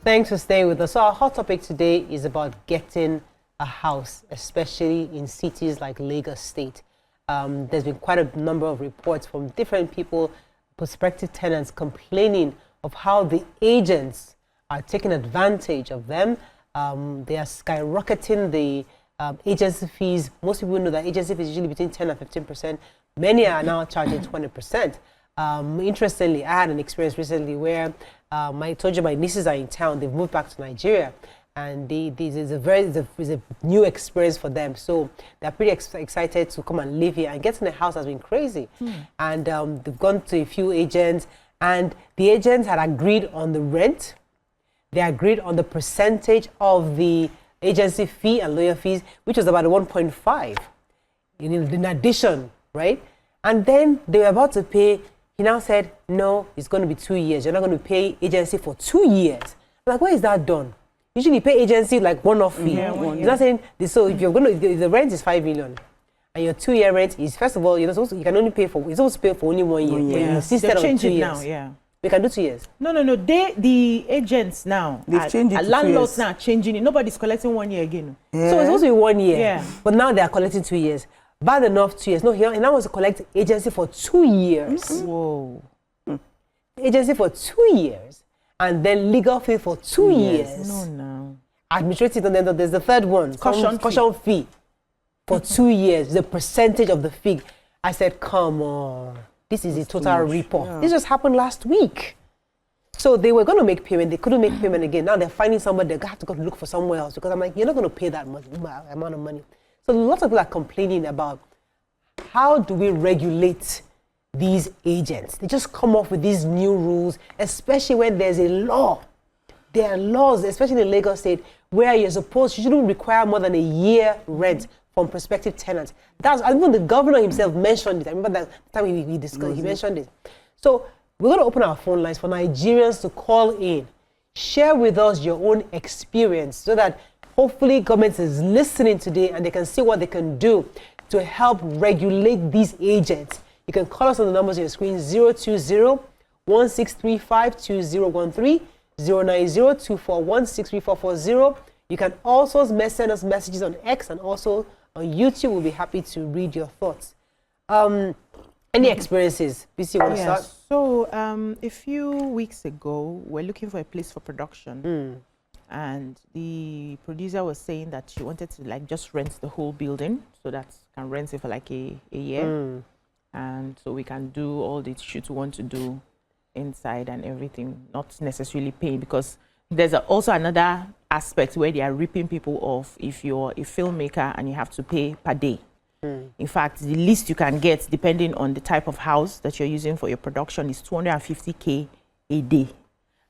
Thanks for staying with us. So our hot topic today is about getting a house, especially in cities like Lagos State. There's been quite a number of reports from different people, prospective tenants, complaining of how the agents are taking advantage of them. They are skyrocketing the agency fees. Most people know that agency fees is usually between 10 and 15%. Many are now charging 20%. Interestingly, I had an experience recently where I told you my nieces are in town. They've moved back to Nigeria, and this is a new experience for them. So they're pretty excited to come and live here. And getting a house has been crazy. And they've gone to a few agents, and the agents had agreed on the rent. They agreed on the percentage of the agency fee and lawyer fees, which was about 1.5 in addition, right? And then they were about to pay. He now said, no, it's going to be 2 years. You're not going to pay agency for 2 years. I'm like, where is that done? Usually you pay agency like one-off fee. Yeah, He's not saying, so if you're going to, the rent is 5 million, and your 2 year rent is, first of all, you can only pay for, you're supposed to pay for only 1 year. Yeah. You insisted on 2 years. Now, yeah. We can do 2 years. No. The agents now, they've changed it to 2 years. Landlords now changing it. Nobody's collecting 1 year again. Yeah. So it's supposed to be 1 year. Yeah. But now they are collecting 2 years. Bad enough 2 years. No, he now wants to collect agency for 2 years. Whoa. Agency for 2 years. And then legal fee for 2 years. No. Administrative, and then there's the third one. Caution fee for 2 years. The percentage of the fee. I said, come on. This is a total rip-off. Yeah. This just happened last week. So they were going to make payment. They couldn't make payment again. Now they're finding somebody. They have to go look for somewhere else, because I'm like, you're not going to pay that much amount of money. So lots of people are complaining about how do we regulate these agents. They just come up with these new rules, especially when there's a law. There are laws, especially in Lagos State, where you shouldn't require more than a year rent from prospective tenants. Even the governor himself mentioned it. I remember that time we discussed, he mentioned it. So we're going to open our phone lines for Nigerians to call in. Share with us your own experience, so that hopefully government is listening today and they can see what they can do to help regulate these agents. You can call us on the numbers on your screen: 020-1635-2013, 090-241-63440. You can also send us messages on X, and also on YouTube. We'll be happy to read your thoughts. Any experiences? BC, you want to start? So a few weeks ago, we're looking for a place for production. And the producer was saying that she wanted to just rent the whole building, so that can rent it for a year. And so we can do all the shoots we want to do inside and everything, not necessarily paying, because there's also another aspect where they are ripping people off if you're a filmmaker and you have to pay per day. In fact, the least you can get, depending on the type of house that you're using for your production, is 250K a day.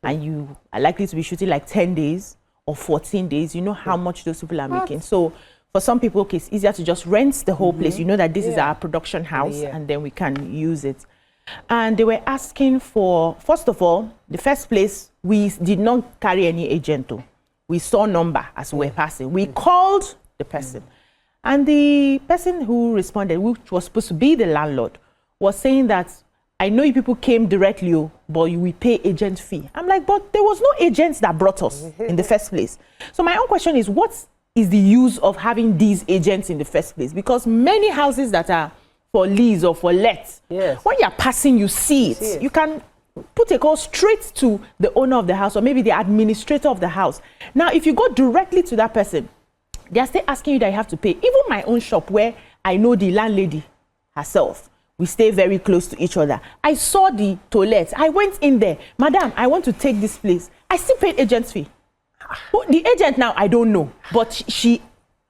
And you are likely to be shooting 10 days or 14 days. You know how much those people are making. So for some people, okay, it's easier to just rent the whole place. You know that this is our production house, and then we can use it. And they were asking for, first of all, the first place, we did not carry any agent. We saw number as we were passing. We called the person. And the person who responded, which was supposed to be the landlord, was saying that, I know you people came directly, but you will pay agent fee. I'm like, but there was no agents that brought us in the first place. So my own question is, what is the use of having these agents in the first place? Because many houses that are for lease or for let, when you're passing, you see it. You can put a call straight to the owner of the house, or maybe the administrator of the house. Now, if you go directly to that person, they are still asking you that you have to pay. Even my own shop, where I know the landlady herself, we stay very close to each other. I saw the toilet. I went in there. Madam, I want to take this place. I still paid agent fee. The agent now, I don't know. But she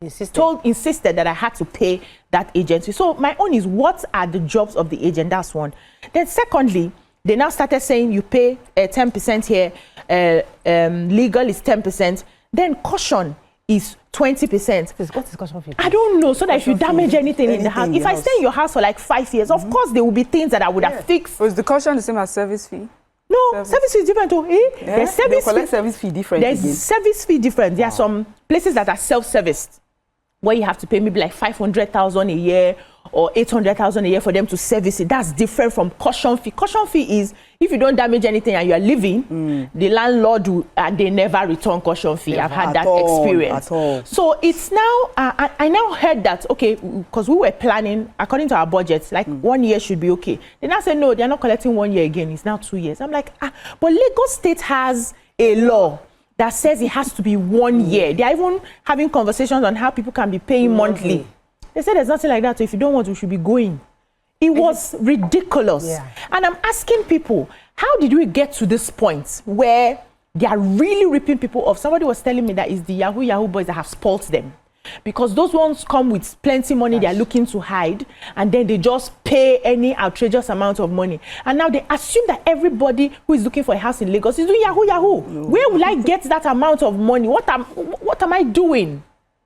insisted that I had to pay that agent fee. So my own is, what are the jobs of the agent? That's one. Then secondly, they now started saying you pay 10% here. Legal is 10%. Then caution is 20%. What is caution fee? I don't know. So that if you damage anything in the house, if I stay in your house for 5 years, of course there will be things that I would have fixed. Was the caution the same as service fee? No, service fee is different. There's service fee different. There's service fee different. There are some places that are self-serviced. where you have to pay maybe like 500,000 a year or 800,000 a year for them to service it. That's different from caution fee. Caution fee is if you don't damage anything and you are living, the landlord will, they never return caution fee. I've had that experience. So it's now, I now heard that, okay, because we were planning, according to our budgets, like 1 year should be okay. They now say, no, they're not collecting 1 year again. It's now 2 years. I'm like, but Lagos State has a law that says it has to be 1 year. They're even having conversations on how people can be paying monthly. They said there's nothing like that, so if you don't want, we should be going. It was ridiculous. Yeah. And I'm asking people, how did we get to this point where they are really ripping people off? Somebody was telling me that it's the Yahoo boys that have spoilt them. Because those ones come with plenty money they are looking to hide, and then they just pay any outrageous amount of money. And now they assume that everybody who is looking for a house in Lagos is doing Yahoo. No. Where will I get that amount of money? What am I doing?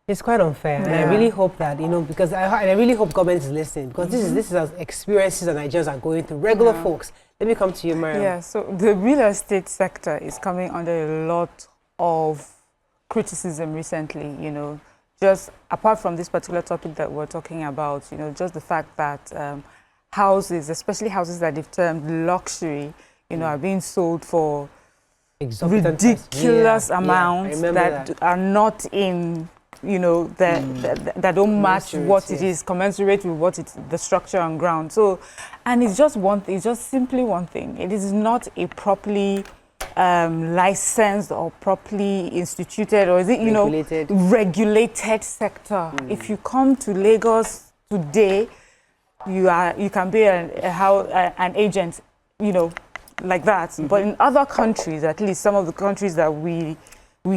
It's quite unfair, and I really hope that, because I really hope government is listening, because this is experiences that Nigerians are going through, regular folks. Let me come to you, Mariam. Yeah, so the real estate sector is coming under a lot of criticism recently, just apart from this particular topic that we're talking about, just the fact that houses, especially houses that they've termed luxury, are being sold for ridiculous amounts that are not in that don't match what it is, commensurate with what it's the structure on ground. So, and it's just one thing, it's just simply one thing. It is not a properly licensed or properly instituted, or is it, regulated sector. If you come to Lagos today, you can be an agent, like that. But in other countries, at least some of the countries that we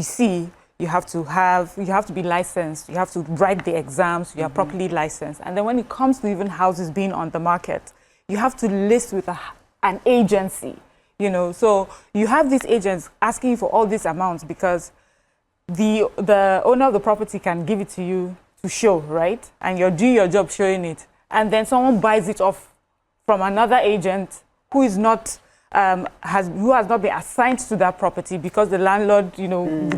see, you have to be licensed, you have to write the exams, you are properly licensed. And then when it comes to even houses being on the market, you have to list with an agency, So you have these agents asking for all these amounts because the owner of the property can give it to you to show, right? And you're doing your job showing it. And then someone buys it off from another agent who is not has not been assigned to that property because the landlord,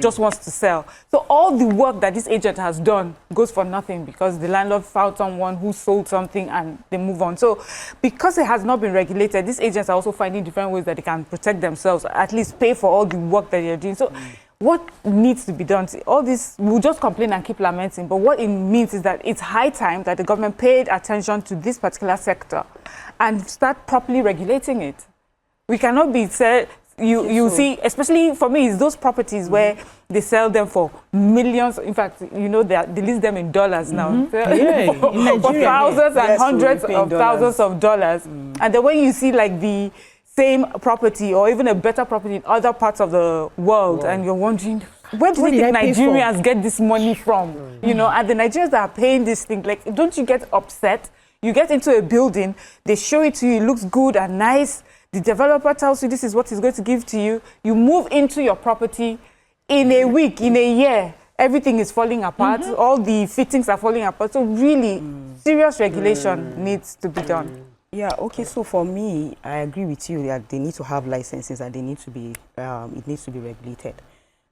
just wants to sell. So all the work that this agent has done goes for nothing because the landlord found someone who sold something and they move on. So because it has not been regulated, these agents are also finding different ways that they can protect themselves, at least pay for all the work that they're doing. So what needs to be done? All this, we'll just complain and keep lamenting, but what it means is that it's high time that the government paid attention to this particular sector and start properly regulating it. We cannot be said, you see, especially for me, it's those properties where they sell them for millions. In fact, they list them in dollars now. For thousands and hundreds of thousands of dollars. And then when you see like the same property or even a better property in other parts of the world, and you're wondering, where do you think Nigerians get this money from? And the Nigerians that are paying this thing, like, don't you get upset? You get into a building, they show it to you, it looks good and nice. The developer tells you this is what he's going to give to you. You move into your property in a week, in a year, everything is falling apart. All the fittings are falling apart. So really, serious regulation needs to be done. Yeah, okay, so for me, I agree with you that they need to have licenses and they need to be, it needs to be regulated.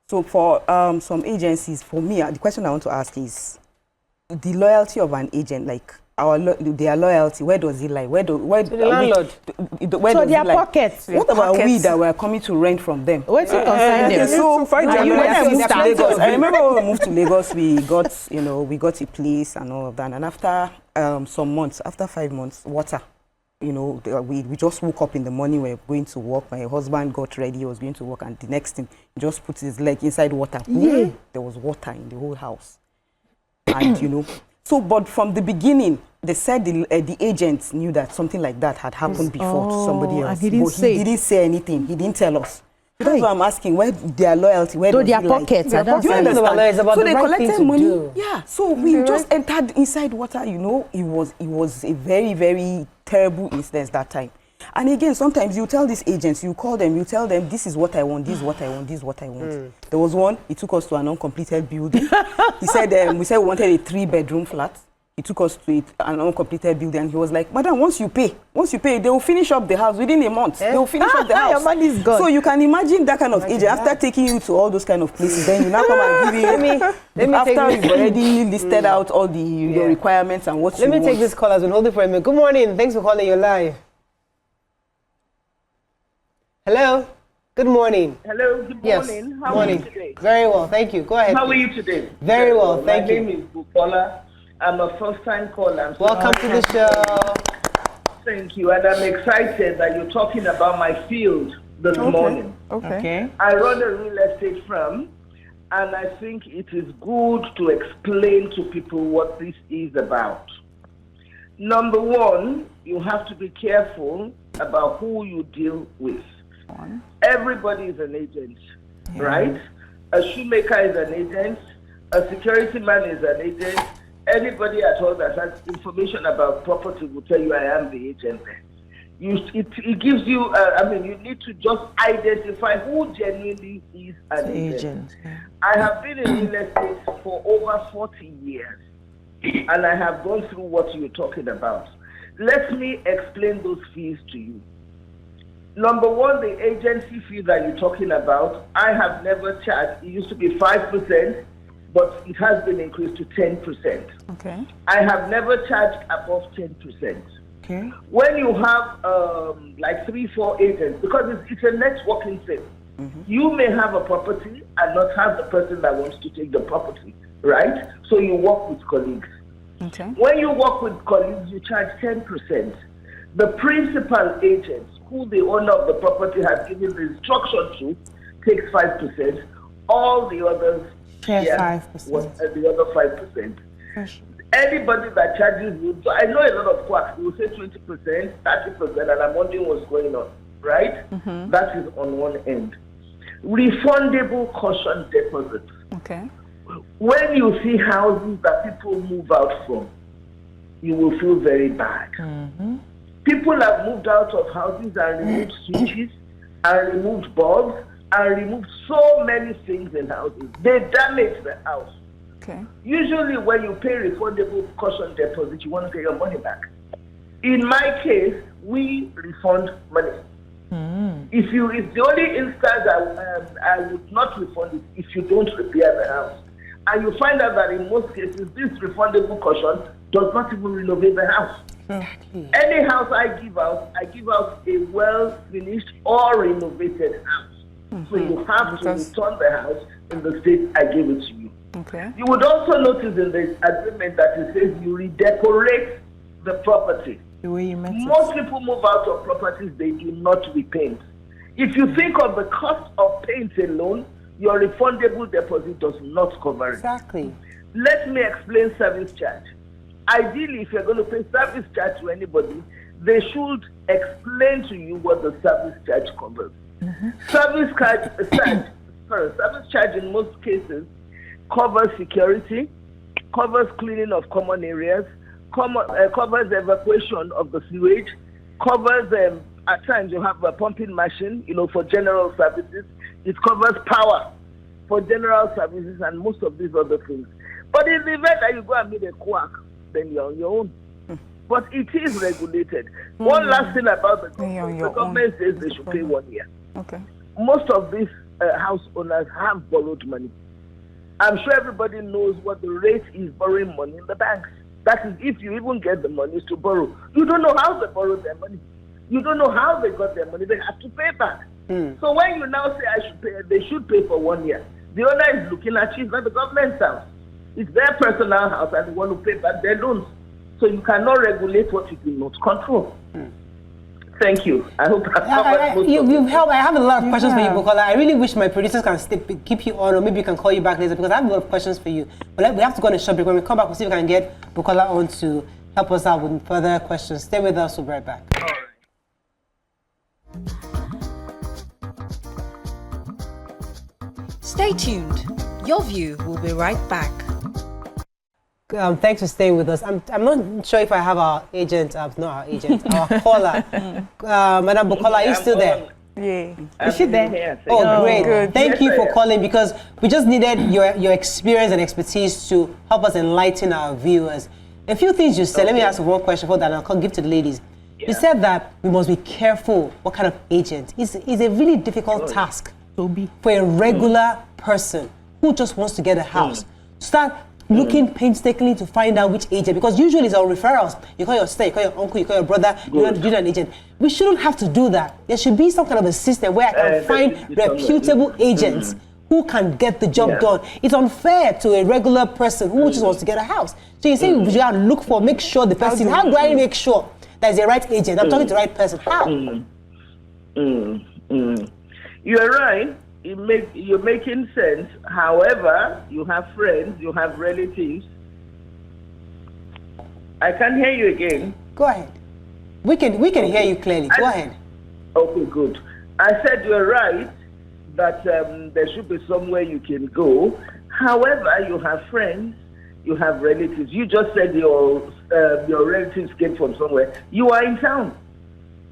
So for some agencies, for me, the question I want to ask is, the loyalty of an agent, like, their loyalty, where does it lie? Where the landlord? Where so their pockets. What about we that were coming to rent from them? Where's it concerned? So I remember when we moved to Lagos, we got a place and all of that. And after some months, after 5 months, water. We just woke up in the morning, we were going to work. My husband got ready, he was going to work, and the next thing, he just put his leg inside water. Yeah. There was water in the whole house. And so, but from the beginning, they said the agents knew that something like that had happened before to somebody else. And he didn't say anything. He didn't tell us. So that's why I'm asking, where their loyalty, where does their pockets. So they collected money. Yeah. So we just entered inside water. It was a very, very terrible incident that time. And again, sometimes you tell these agents, you call them, you tell them, this is what I want, this is what I want, this is what I want. There was one, he took us to an uncompleted building. He said, we said we wanted a 3-bedroom flat. he took us to an uncompleted building, and he was like, "Madam, once you pay, they will finish up the house within a month. They will finish up the house." Your money is gone. So you can imagine that kind of agent after taking you to all those kind of places. Then you now come and give you after you've already listed out all the your requirements and what. Let me take this call as well. Hold it for a minute. Good morning. Thanks for calling. You're live. Hello. Good morning. Hello, good morning. Yes. How are you today? Very well, thank you. Go ahead. How are please. you today? Very well, thank you. My name is Bukola. I'm a first-time caller. Welcome to the show. Thank you, and I'm excited that you're talking about my field this morning. Okay. I run a real estate firm, and I think it is good to explain to people what this is about. Number one, you have to be careful about who you deal with. Everybody is an agent, right? A shoemaker is an agent, a security man is an agent. Anybody at all that has information about property will tell you I am the agent. It gives you, you need to just identify who genuinely is an agent. I have been in real estate for over 40 years, and I have gone through what you're talking about. Let me explain those fees to you. Number one, the agency fee that you're talking about, I have never charged. It used to be 5%, but it has been increased to 10%. Okay. I have never charged above 10%. Okay. When you have like 3-4 agents, because it's a networking thing, you may have a property and not have the person that wants to take the property, right? So you work with colleagues. Okay. When you work with colleagues, you charge 10%. The principal agent, who the owner of the property has given the instruction to, takes 5%. All the others share 5%. The other 5%. Anybody that charges you, so I know a lot of quacks, they will say 20%, 30%, and I'm wondering what's going on, right? That is on one end. Refundable caution deposits. Okay. When you see houses that people move out from, you will feel very bad. People have moved out of houses and removed switches and removed bulbs and removed so many things in houses. They damage the house. Okay. Usually when you pay refundable caution deposit, you want to get your money back. In my case, we refund money. If the only instance I would not refund it if you don't repair the house. And you find out that in most cases, this refundable caution does not even renovate the house. Any house I give out a well-finished or renovated house. So you have to return the house in the state I gave it to you. Okay. You would also notice in the agreement that it says you redecorate the property. The way you meant Most people move out of properties, they do not repaint. If you think of the cost of paint alone, your refundable deposit does not cover it. Exactly. Let me explain service charge. Ideally, if you're going to pay service charge to anybody, they should explain to you what the service charge covers. Service charge in most cases covers security, covers cleaning of common areas, covers evacuation of the sewage, covers at times you have a pumping machine, for general services. It covers power for general services and most of these other things. But in the event that you go and meet a quack, then you're on your own. But it is regulated. One last thing about the government says they should pay 1 year. Okay. Most of these house owners have borrowed money. I'm sure everybody knows what the rate is borrowing money in the banks. That is, if you even get the money to borrow. You don't know how they borrowed their money. You don't know how they got their money. They have to pay back. So when you now say I should pay, they should pay for 1 year. The owner is looking at you, it's not the government's house. It's their personal house and they want to pay back their loans. So you cannot regulate what you do not control. Thank you. I hope I've covered most you've helped. I have a lot of questions for you, Bukola. I really wish my producers can keep you on, or maybe you can call you back later, because I have a lot of questions for you. But we have to go on a short break. When we come back, we'll see if we can get Bukola on to help us out with further questions. Stay with us. We'll be right back. All right. Stay tuned. Your View will be right back. Thanks for staying with us. I'm not sure if I have our agent, not our agent, our caller. Madam Bukola, are you still there? Yeah. Is she there? Oh, great. Good. Thank you for calling, because we just needed your experience and expertise to help us enlighten our viewers. A few things you said. Let me ask one question for that, and I'll give to the ladies. Yeah. You said that we must be careful what kind of agent. It's a really difficult task to be for a regular person who just wants to get a house. Start looking painstakingly to find out which agent, because usually it's our referrals. You call your sister, you call your uncle, you call your brother, you want to do an agent. We shouldn't have to do that. There should be some kind of a system where I can find reputable agents who can get the job done. It's unfair to a regular person who just wants to get a house. So you say we should have to look for, make sure the person, how do I make sure there's a right agent? I'm talking to the right person. How? You're right. You're making sense. However, you have friends, you have relatives. I can't hear you again. Go ahead. We can hear you clearly. Go ahead. Okay, good. I said you're right that there should be somewhere you can go. However, you have friends, you have relatives. You just said your relatives came from somewhere. You are in town.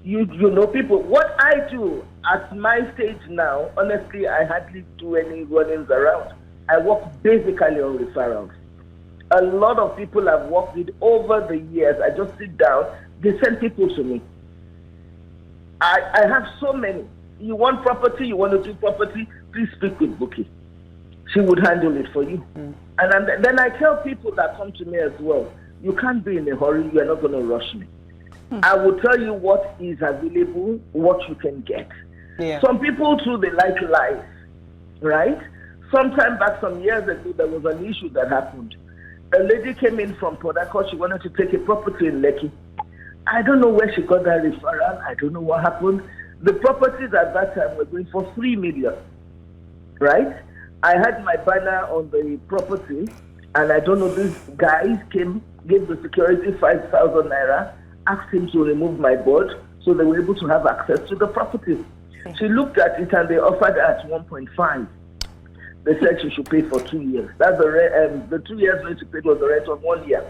You know people. What I do at my stage now, honestly, I hardly do any runnings around. I work basically on referrals. A lot of people I've worked with over the years, I just sit down, they send people to me. I have so many. You want property, you want to do property, please speak with Buki. She would handle it for you. And then I tell people that come to me as well, you can't be in a hurry, you are not going to rush me. I will tell you what is available, what you can get. Yeah. Some people too, they like life, right? Sometime back, some years ago, there was an issue that happened. A lady came in from Port Harcourt, she wanted to take a property in Lekki. I don't know where she got that referral, I don't know what happened. The properties at that time were going for 3 million, right? I had my banner on the property, and I don't know, these guys came, gave the security 5,000 naira, asked him to remove my board, so they were able to have access to the property. She looked at it and they offered her at 1.5. They said she should pay for 2 years. That's the 2 years rent she paid was the rent of 1 year.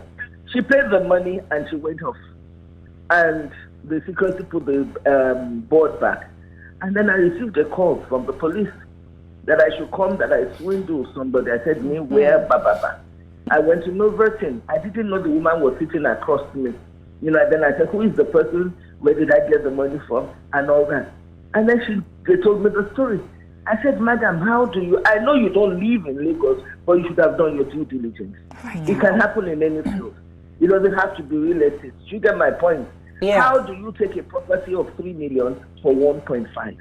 She paid the money and she went off. And the security put the board back. And then I received a call from the police that I should come, that I swindled somebody. I said, me, where, I went to Milverton. I didn't know the woman was sitting across me. You know, then I said, who is the person? Where did I get the money from? And all that. And then they told me the story. I said, madam, how do you, I know you don't live in Lagos, but you should have done your due diligence. It can happen in any field. It doesn't have to be real estate. You get my point? Yeah. How do you take a property of 3 million for 1.5?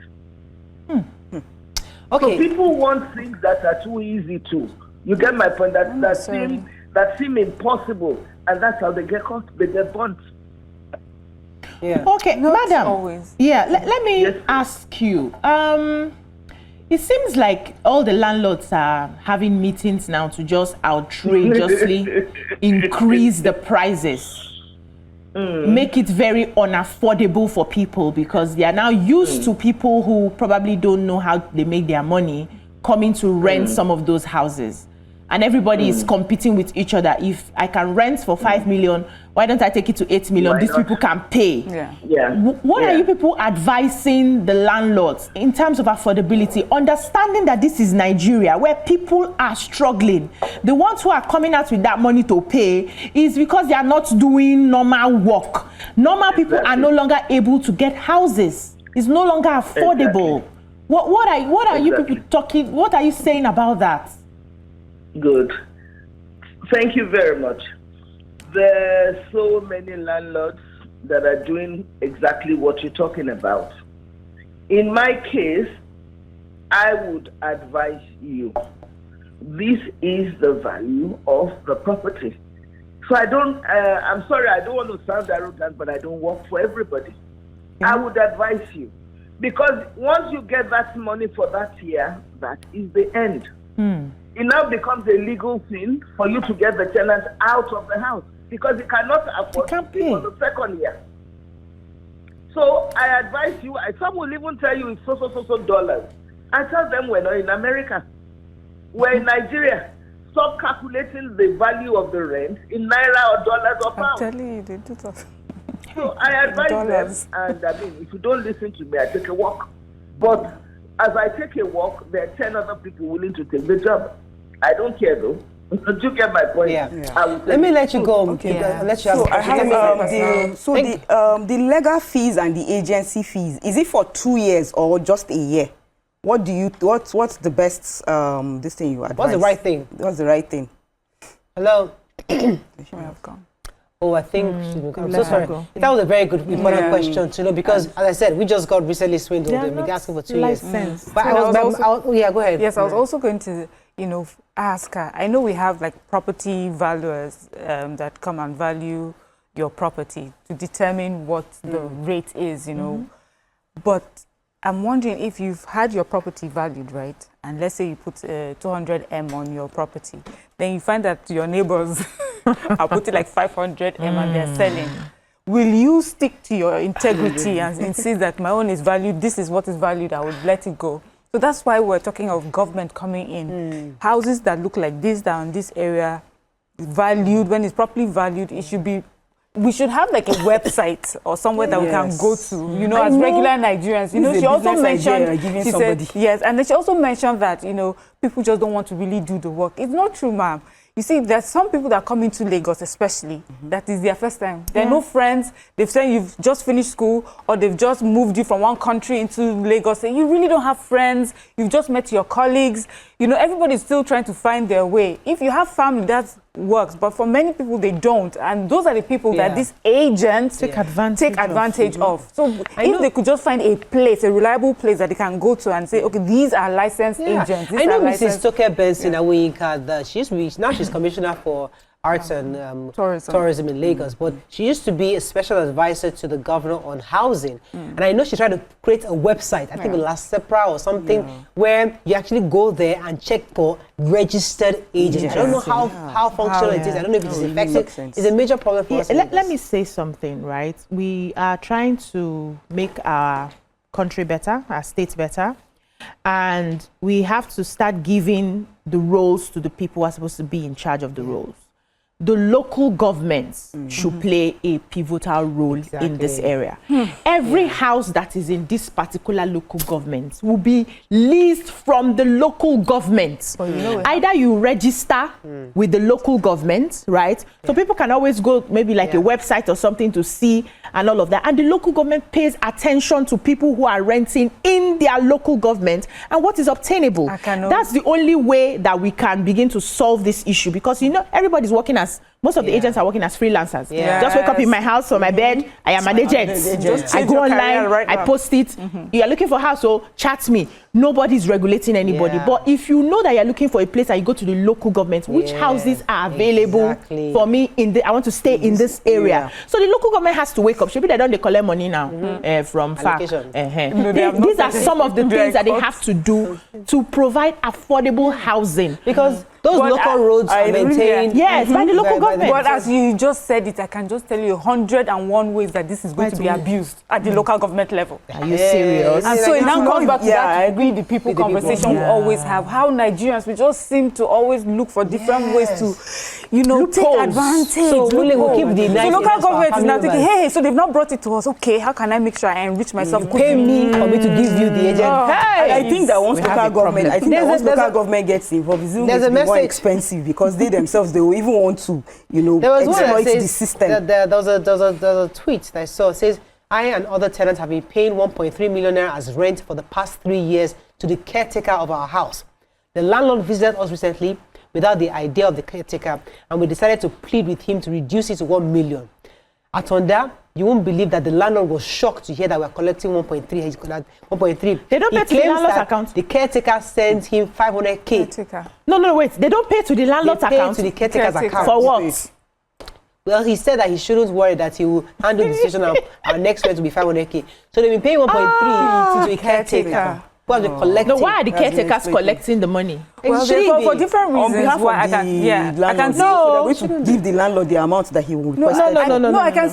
Okay. So people want things that are too easy too. You get my point? That seem impossible, and that's how they get caught. They get burnt. Yeah. Okay, madam. Always. Yeah, let me ask you. It seems like all the landlords are having meetings now to just outrageously increase the prices. Make it very unaffordable for people, because they are now used to people who probably don't know how they make their money coming to rent some of those houses. And everybody is competing with each other. If I can rent for 5 million, why don't I take it to 8 million? These people can pay. What are you people advising the landlords in terms of affordability? Understanding that this is Nigeria, where people are struggling. The ones who are coming out with that money to pay is because they are not doing normal work. Normal people are no longer able to get houses. It's no longer affordable. What are you people talking? What are you saying about that? Good. Thank you very much. There are so many landlords that are doing exactly what you're talking about. In my case, I would advise you, this is the value of the property. So I'm sorry, I don't want to sound arrogant, but I don't work for everybody. I would advise you, because once you get that money for that year, that is the end. It now becomes a legal thing for you to get the tenants out of the house, because you cannot afford to pay for the second year. So I advise you, some will even tell you it's so dollars. I tell them we're not in America. We're in Nigeria. Stop calculating the value of the rent in naira or dollars or pounds. I'm telling you, they do that. So I advise them, and I mean, if you don't listen to me, I take a walk. But as I take a walk, there are 10 other people willing to take the job. I don't care though. Do you get my point? Yeah. Let me let you go. Okay. Let you have. So I have the legal fees and the agency fees. Is it for 2 years or just a year? What do you? What's the best this thing you advise? What's the right thing? What's the right thing? Hello. She may have gone. Oh, I think I'm so sorry. That was a very good important question to know because, as I said, we just got recently swindled. They've been asking for 2 years. But yeah, go ahead. Yes, I was also going to, ask her. I know we have like property valuers that come and value your property to determine what the rate is, But I'm wondering if you've had your property valued, right? And let's say you put 200M on your property, then you find that your neighbors are putting like 500M and they're selling. Will you stick to your integrity and insist that my own is valued, this is what is valued, I would let it go? So that's why we're talking of government coming in. Houses that look like this, that in this area, valued, when it's properly valued, it should be, we should have like a website or somewhere that we can go to, as regular Nigerians. She also mentioned, she said, yes, and then she also mentioned that, people just don't want to really do the work. It's not true, ma'am. You see, there's some people that come into Lagos especially, that is their first time. They're no friends. They've said you've just finished school or they've just moved you from one country into Lagos. And you really don't have friends. You've just met your colleagues. Everybody's still trying to find their way. If you have family, that works. But for many people, they don't. And those are the people that these agents take advantage of. So if they could just find a place, a reliable place that they can go to and say, okay, these are licensed agents. I know Mrs. Toke Benson Awinka, she's commissioner for arts and tourism in Lagos, but she used to be a special advisor to the governor on housing. And I know she tried to create a website, I think last Sepra or something, where you actually go there and check for registered agents. I don't know how functional it is. I don't know if it is effective. It's a major problem for us. Let me say something, right? We are trying to make our country better, our state better. And we have to start giving the roles to the people who are supposed to be in charge of the roles. The local governments should play a pivotal role in this area. Every house that is in this particular local government will be leased from the local government. Either you register with the local government, right? So people can always go maybe like a website or something to see and all of that. And the local government pays attention to people who are renting in their local government and what is obtainable. That's the only way that we can begin to solve this issue because, everybody's working as most of the agents are working as freelancers. Just wake up in my house on my bed. I am an agent. I go online. I post it. You are looking for a house, so chat me. Nobody's regulating anybody. But if you know that you're looking for a place and you go to the local government, which houses are available for me I want to stay in this area. So the local government has to wake up. Should be they don't collect money now from FAC. These are some of the things that they have to do to provide affordable housing. Because those local roads are maintained. Yes, by the local government. But as you just said it, I can just tell you 101 ways that this is going to be abused at the local government level. Are you serious? And so it now comes back to that the people conversation we always have. How Nigerians, we just seem to always look for different ways to, take advantage. So we'll keep the so local government is now thinking, hey, so they've not brought it to us. Okay, how can I make sure I enrich myself? Pay me for me to give you the agent. I think that once local government gets involved, it's going to be more expensive because they themselves, they will even want to, exploit the system. There was a tweet that I saw. It says, I and other tenants have been paying 1.3 million naira as rent for the past 3 years to the caretaker of our house. The landlord visited us recently without the idea of the caretaker, and we decided to plead with him to reduce it to 1 million. At Onda, you won't believe that the landlord was shocked to hear that we're collecting 1.3. They don't pay to the landlord's account. The caretaker sends him 500K. No, wait. They don't pay to the landlord's account. To the caretaker's account. For what? Well, he said that he shouldn't worry that he will handle the situation. Our next rent will be 500K. So they've been paying 1.3 to the caretaker. Why are the caretakers collecting the money? Well, for different reasons. On behalf of I can so they're going to give the landlord the amount that he will request. No, I can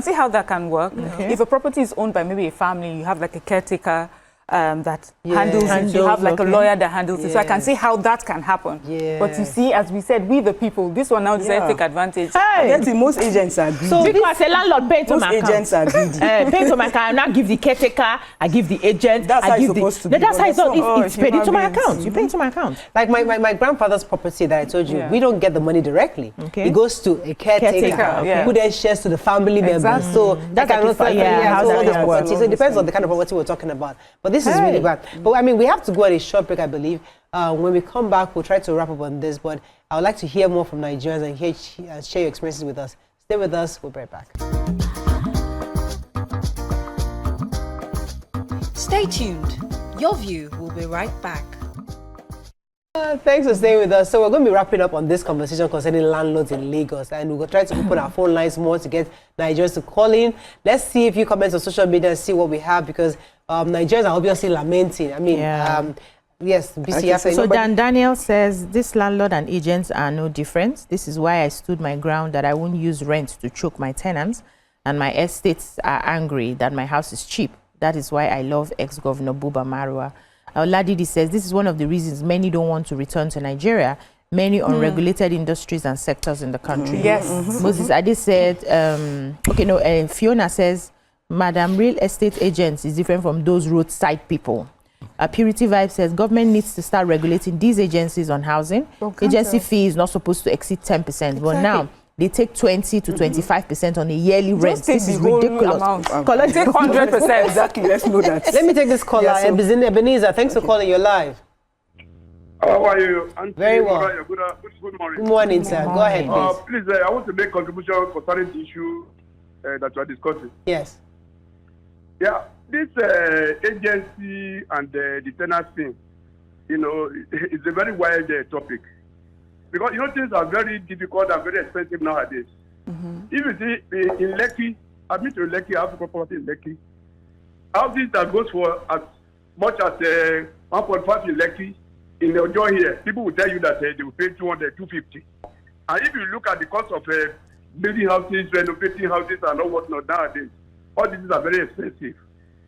see how that can work. Okay. If a property is owned by maybe a family, you have like a caretaker that handles it. You have like a lawyer that handles it. So I can see how that can happen. But you see, as we said, we the people, this one now decided to take advantage. Most agents are greedy. So because a landlord pay to my account. Most agents are greedy. Pay to my account. I not give the caretaker. I give the agent. That's how it's supposed to be. That's how it's not. It's paid into my account. You pay into my account. Like my grandfather's property that I told you, we don't get the money directly. It goes to a caretaker who then shares to the family members. So that's how this works. So it depends on the kind of property we're talking about. But this is really bad. But I mean, we have to go on a short break, I believe. When we come back, we'll try to wrap up on this. But I would like to hear more from Nigerians and share your experiences with us. Stay with us. We'll be right back. Stay tuned. Your View will be right back. Thanks for staying with us. So we're going to be wrapping up on this conversation concerning landlords in Lagos, and we'll try to open our phone lines more to get Nigerians to call in. Let's see if you comment on social media and see what we have, because Nigerians are obviously lamenting. I mean, yes, BC. So Daniel says, this landlord and agents are no different. This is why I stood my ground that I won't use rent to choke my tenants, and my estates are angry that my house is cheap. That is why I love ex-Governor Buba Marwa. Ladidi says, this is one of the reasons many don't want to return to Nigeria. Many unregulated industries and sectors in the country. Moses Adi said, Fiona says, Madam, real estate agents is different from those roadside people. Purity Vibe says, government needs to start regulating these agencies on housing. Agency fee is not supposed to exceed 10%, but now they take 20 to 25% on a yearly rent. This is ridiculous. Collect 100%. Exactly, let's know that. Let me take this caller. Ebenezer, thanks for calling. You're live. How are you? Auntie, very well. Good morning. Good morning, sir. Go ahead, please. Please, I want to make a contribution concerning the issue that you are discussing. Yes. Yeah, this agency and the tenant thing, it's a very wide topic. Because, things are very difficult and very expensive nowadays. If you see in Lekki, I've been to Lekki, I have a property in Lekki. Houses that goes for as much as 1.5 in Lekki, in the Ojo here, people will tell you that they will pay 200, 250. And if you look at the cost of building houses, renovating houses and all whatnot nowadays, all these are very expensive.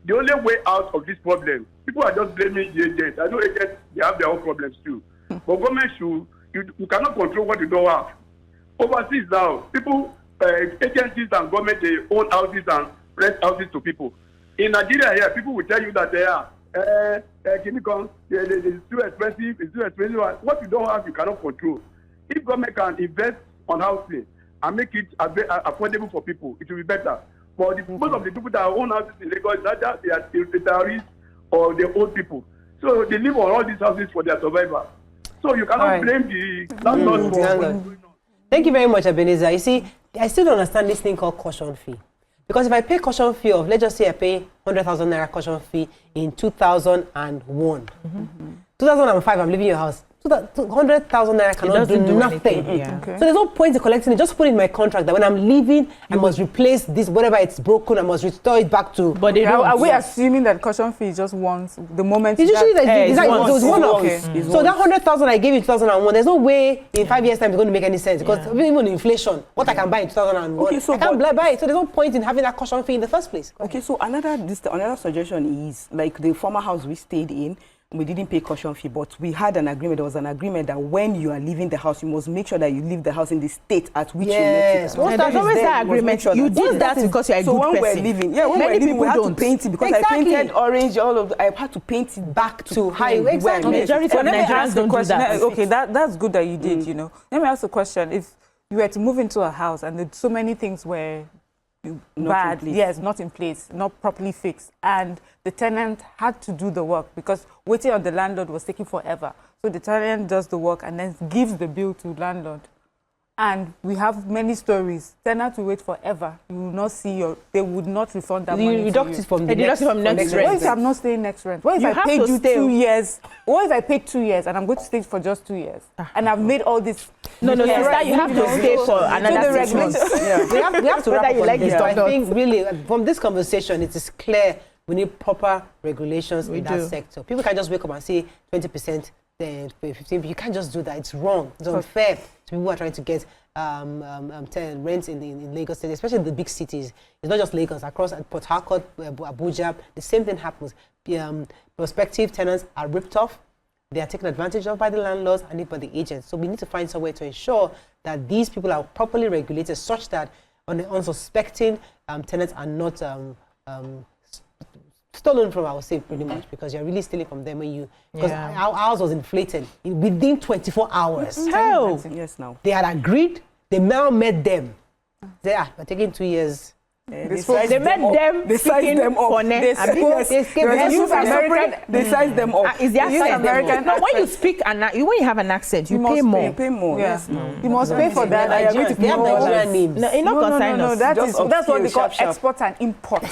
The only way out of this problem, people are just blaming the agents. I know agents, they have their own problems too. But government should, you cannot control what you don't have. Overseas now, people, agencies and government, they own houses and rent houses to people. In Nigeria here, people will tell you that they are, it's too expensive, it's too expensive. What you don't have, you cannot control. If government can invest on housing and make it affordable for people, it will be better. For most of the people that own houses in Lagos, either they are retirees or they old people. So they live on all these houses for their survival. So you cannot blame the landlord for what's going on. Thank you very much, Ebenezer. You see, I still don't understand this thing called caution fee. Because if I pay caution fee of, let's just say I pay 100,000 naira caution fee in 2001. 2005, I'm leaving your house. 100,000 naira cannot do nothing. So there's no point in collecting it. Just put in my contract that when I'm leaving, I must replace this, whatever it's broken, I must restore it back to. But are we assuming that caution fee is just once, the moment? It's usually one-off. So that 100,000 I gave you in 2001, there's no way in 5 years' time it's going to make any sense. Because even inflation, what I can buy in 2001, I can't buy it. So there's no point in having that caution fee in the first place. Okay, so another suggestion is, like the former house we stayed in, we didn't pay caution fee, but we had an agreement. There was an agreement that when you are leaving the house, you must make sure that you leave the house in the state at which you left it. There's always that agreement. You did that because you are a good person. So when we're leaving, when we're leaving, we had to paint it because I painted orange. I had to paint it back to how it went. Majority of Nigerians don't do that. Okay, that's good that you did. Let me ask a question. If you were to move into a house and so many things were bad, not in place, not properly fixed, and the tenant had to do the work because waiting on the landlord was taking forever. So the tenant does the work and then gives the bill to landlord. And we have many stories. Tenants will wait forever. You will not see they would not refund that money. You deduct it from the next rent. What if I'm not staying next rent? What if I paid you 2 years? What if I paid 2 years and I'm going to stay for just 2 years? And I've made all this. No, you have to stay for another 6 months. We have to wrap up on this. I think really from this conversation, it is clear we need proper regulations in that sector. People can just wake up and say 20%. then pay 15. You can't just do that. It's wrong. It's unfair to people who are trying to get rent in Lagos State, especially in the big cities. It's not just Lagos. Across Port Harcourt, Abuja, the same thing happens. Prospective tenants are ripped off. They are taken advantage of by the landlords and by the agents. So we need to find some way to ensure that these people are properly regulated such that unsuspecting tenants are not stolen from, I would say, pretty much, because you're really stealing from them when you, because our house was inflated within 24 hours. Hell! Yes, now. They had agreed, they now met them. They are taking 2 years. They met them. They sized them up. They sized them up. Is the American? No, when you speak and when you have an accent, you pay more. You pay more. Yeah. Yes, no. You must pay for that. They have Nigerian names. No, that's what they call export and import.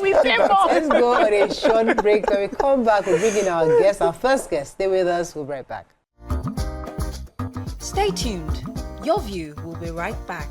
We pay more. Let's go on a short break. When we come back, we'll bring in our guest, our first guest. Stay with us. We'll be right back. Stay tuned. Your View will be right back.